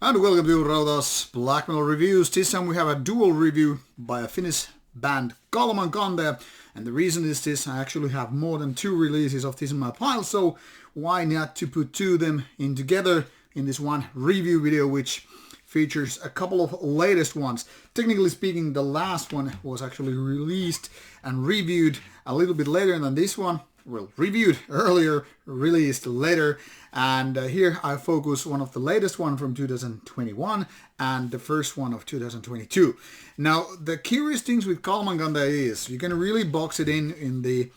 And welcome to Rauta's Black Metal Reviews. This time we have a dual review by a Finnish band Kalmankantaja. And the reason is this, I actually have more than 2 releases of this in my pile, so why not to put 2 of them in together in this one review video, which features a couple of latest ones. Technically speaking, the last one was actually released and reviewed a little bit later than this one. Well, reviewed earlier, released later, and here I focus one of the latest one from 2021 and the first one of 2022. Now, the curious things with Kalmankantaja is you can really box it in the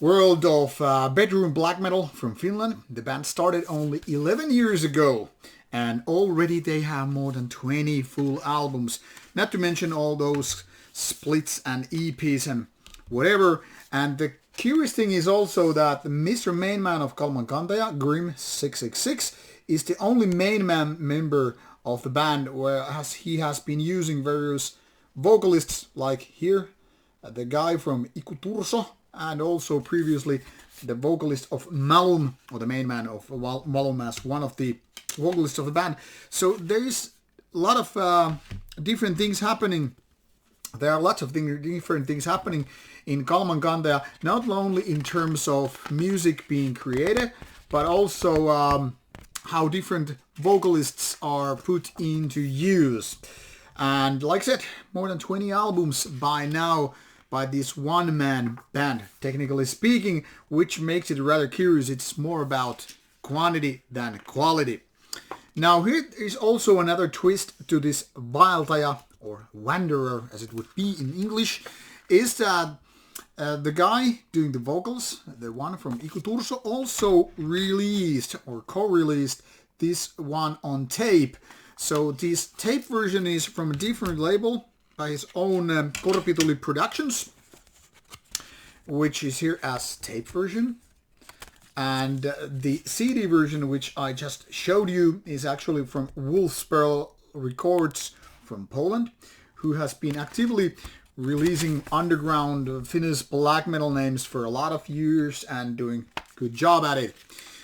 world of bedroom black metal from Finland. The band started only 11 years ago, and already they have more than 20 full albums, not to mention all those splits and EPs and whatever. And the curious thing is also that Mr. Main Man of Kalmankantaja, Grim666, is the only main man member of the band, whereas he has been using various vocalists like here, the guy from Ikuturso, and also previously the vocalist of Malum, or the main man of Malum, as one of the vocalists of the band. So there is a lot of different things happening. There are lots of different things happening in Kalmankantaja, not only in terms of music being created, but also how different vocalists are put into use. And like I said, more than 20 albums by now by this one-man band, technically speaking, which makes it rather curious. It's more about quantity than quality. Now here is also another twist to this Waeltaja, or Wanderer as it would be in English, is that the guy doing the vocals, the one from Ikuturso, also released or co-released this one on tape. So this tape version is from a different label by his own Korpituli Productions, which is here as tape version. And the CD version, which I just showed you, is actually from Wolfspearl Records from Poland, who has been actively releasing underground Finnish black metal names for a lot of years and doing a good job at it.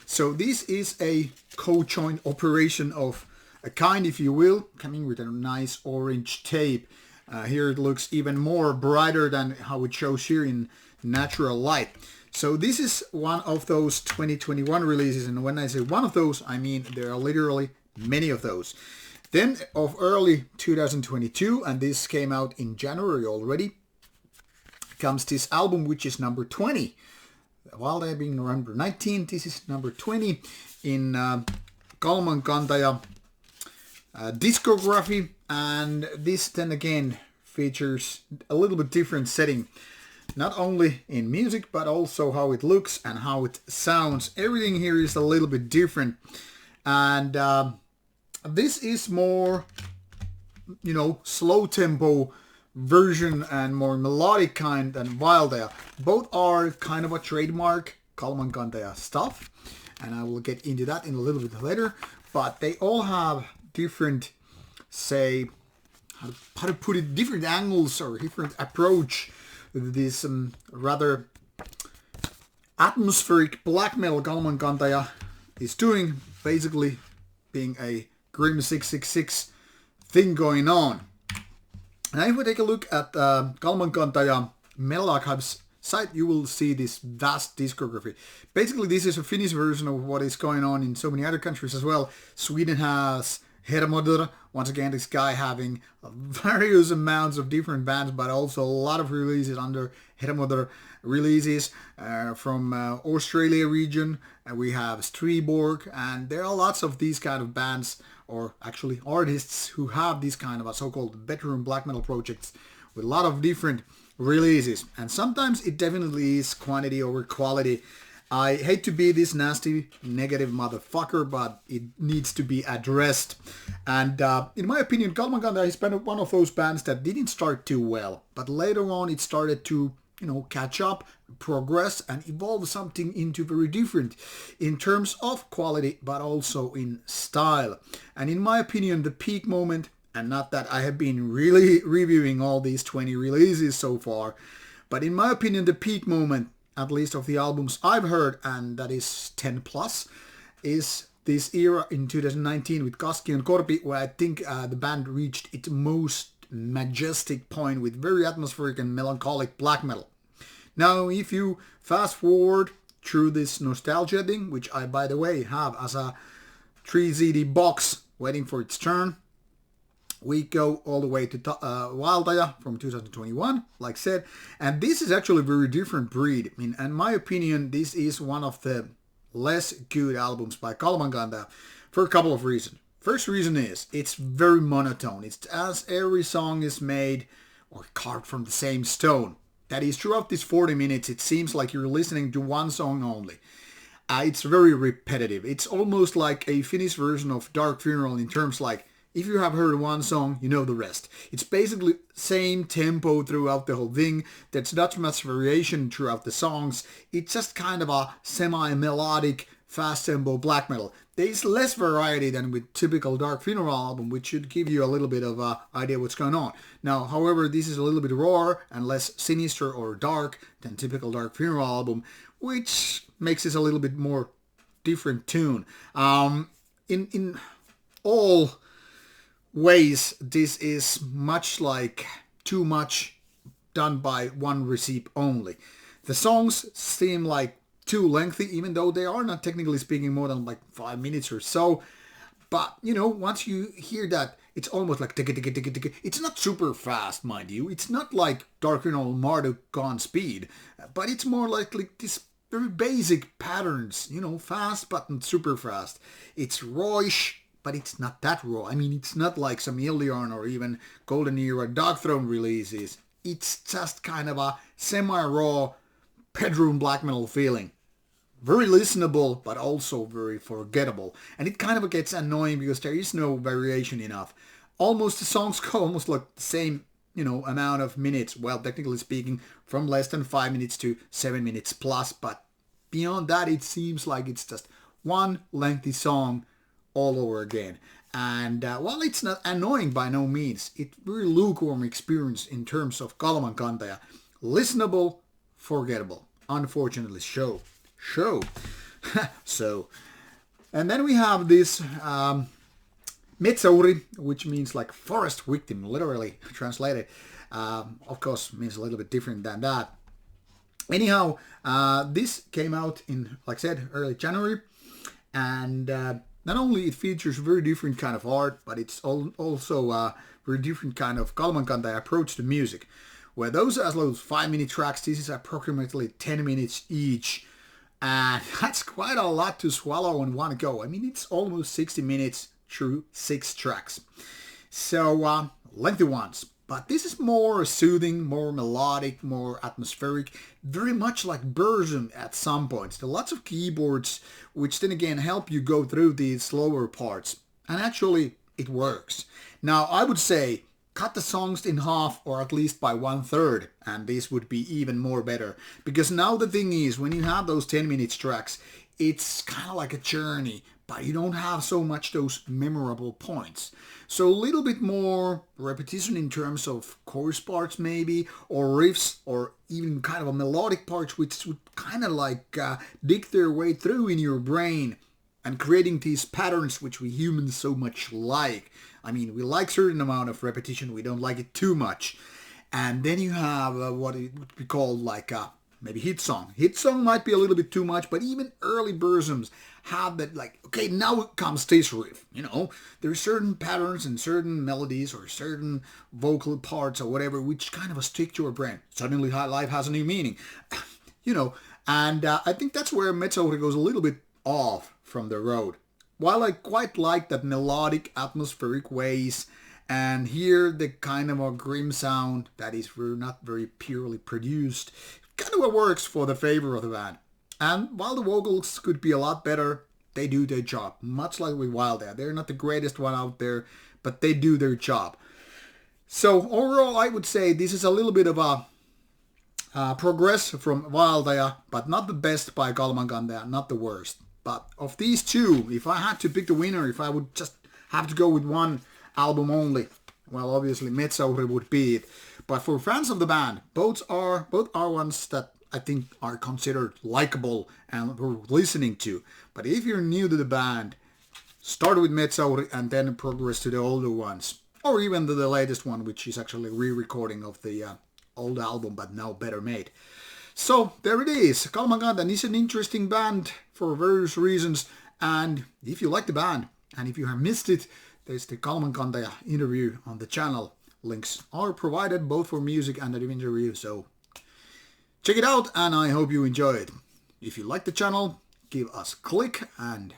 So this is a co-joint operation of a kind, if you will, coming with a nice orange tape. Here it looks even more brighter than how it shows here in natural light. So this is one of those 2021 releases, and when I say one of those, I mean there are literally many of those. Then of early 2022, and this came out in January already, comes this album, which is number 20. While they're being number 19, this is number 20 in Kalmankantaja discography, and this then again features a little bit different setting. Not only in music, but also how it looks and how it sounds. Everything here is a little bit different. And this is more, slow tempo version and more melodic kind than Waeltaja. Both are kind of a trademark Kalmankantaja stuff. And I will get into that in a little bit later. But they all have different, say, how to put it, different angles or different approach. This rather atmospheric black metal Kalmankantaja is doing, basically being a Grim666 thing going on. Now if we take a look at Kalmankantaja Metal Archives site, you will see this vast discography. Basically this is a Finnish version of what is going on in so many other countries as well. Sweden has Hermodr, once again this guy having various amounts of different bands, but also a lot of releases under Hermodr releases from Australia region. We have Striborg, and there are lots of these kind of bands, or actually artists, who have these kind of a so-called bedroom black metal projects with a lot of different releases. And sometimes it definitely is quantity over quality. I hate to be this nasty, negative motherfucker, but it needs to be addressed. And in my opinion, Kalmankantaja has been one of those bands that didn't start too well. But later on, it started to, catch up, progress, and evolve something into very different in terms of quality, but also in style. And in my opinion, the peak moment, and not that I have been really reviewing all these 20 releases so far, but in my opinion, the peak moment, at least of the albums I've heard, and that is 10 plus, is this era in 2019 with Kaski and Korpi, where I think the band reached its most majestic point with very atmospheric and melancholic black metal. Now, if you fast forward through this nostalgia thing, which I, by the way, have as a 3 CD box waiting for its turn, we go all the way to Waeltaja from 2021, like I said, and this is actually a very different breed. I mean, in my opinion, this is one of the less good albums by Kalmankantaja for a couple of reasons. First reason is it's very monotone. It's as every song is made or carved from the same stone. That is, throughout these 40 minutes, it seems like you're listening to one song only. It's very repetitive. It's almost like a Finnish version of Dark Funeral in terms like, if you have heard one song, you know the rest. It's basically same tempo throughout the whole thing. There's not much variation throughout the songs. It's just kind of a semi-melodic, fast tempo black metal. There's less variety than with typical Dark Funeral album, which should give you a little bit of an idea what's going on. Now, however, this is a little bit rawer and less sinister or dark than typical Dark Funeral album, which makes this a little bit more different tune. In all ways, this is much like too much done by one receipt only. The songs seem like too lengthy, even though they are not technically speaking more than like 5 minutes or so. But, you know, once you hear that, it's almost like tick, tick, tick, tick. It's not super fast, mind you. It's not like Dark Funeral Marduk gone speed, but it's more like this very basic patterns, you know, fast but not super fast. It's rawish, but it's not that raw. I mean, it's not like some Ilion or even Golden Era Dark Throne releases. It's just kind of a semi-raw bedroom black metal feeling. Very listenable, but also very forgettable. And it kind of gets annoying because there is no variation enough. Almost the songs go almost like the same, you know, amount of minutes. Well, technically speaking, from less than 5 minutes to 7 minutes plus. But beyond that, it seems like it's just one lengthy song all over again. And while it's not annoying by no means, it's very lukewarm experience in terms of Kalmankantaja. Listenable, forgettable. Unfortunately, show. So, and then we have this Metsäuhri, which means like forest victim, literally translated. Of course, means a little bit different than that. Anyhow, this came out in, like I said, early January, and not only it features very different kind of art, but it's also a very different kind of Kalmankantaja approach to music. Where those are those 5-minute tracks, this is approximately 10 minutes each. And that's quite a lot to swallow in one go. I mean, it's almost 60 minutes through 6 tracks. So, lengthy ones. But this is more soothing, more melodic, more atmospheric, very much like Burzum at some points. There are lots of keyboards, which then again help you go through these slower parts. And actually, it works. Now, I would say, cut the songs in half or at least by 1/3, and this would be even more better. Because now the thing is, when you have those 10-minute tracks, it's kind of like a journey, but you don't have so much those memorable points. So a little bit more repetition in terms of chorus parts maybe, or riffs, or even kind of a melodic parts which would kind of like dig their way through in your brain and creating these patterns which we humans so much like. I mean, we like certain amount of repetition, we don't like it too much. And then you have what it would be called like maybe hit song. Hit song might be a little bit too much, but even early Burzums have that like, okay, now comes this riff. You know, there are certain patterns and certain melodies or certain vocal parts or whatever which kind of stick to your brain. Suddenly life has a new meaning. You know, and I think that's where Metsäuhri goes a little bit off from the road. While I quite like that melodic, atmospheric ways, and here the kind of a grim sound that is not very purely produced, kind of what works for the favor of the band. And while the vocals could be a lot better, they do their job. Much like with Waeltaja. They're not the greatest one out there, but they do their job. So overall, I would say this is a little bit of a progress from Waeltaja, but not the best by Kalmankantaja, not the worst. But of these two, if I had to pick the winner, if I would just have to go with one album only, well, obviously Metsäuhri would be it. But for fans of the band, both are ones that I think are considered likable and worth listening to. But if you're new to the band, start with Metsäuhri and then progress to the older ones. Or even to the latest one, which is actually a re-recording of the old album, but now better made. So there it is. Kalmankantaja is an interesting band for various reasons. And if you like the band, and if you have missed it, there's the Kalmankantaja interview on the channel. Links are provided both for music and the interview, so check it out, and I hope you enjoy it. If you like the channel, give us a click and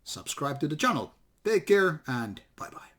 subscribe to the channel. Take care and bye bye.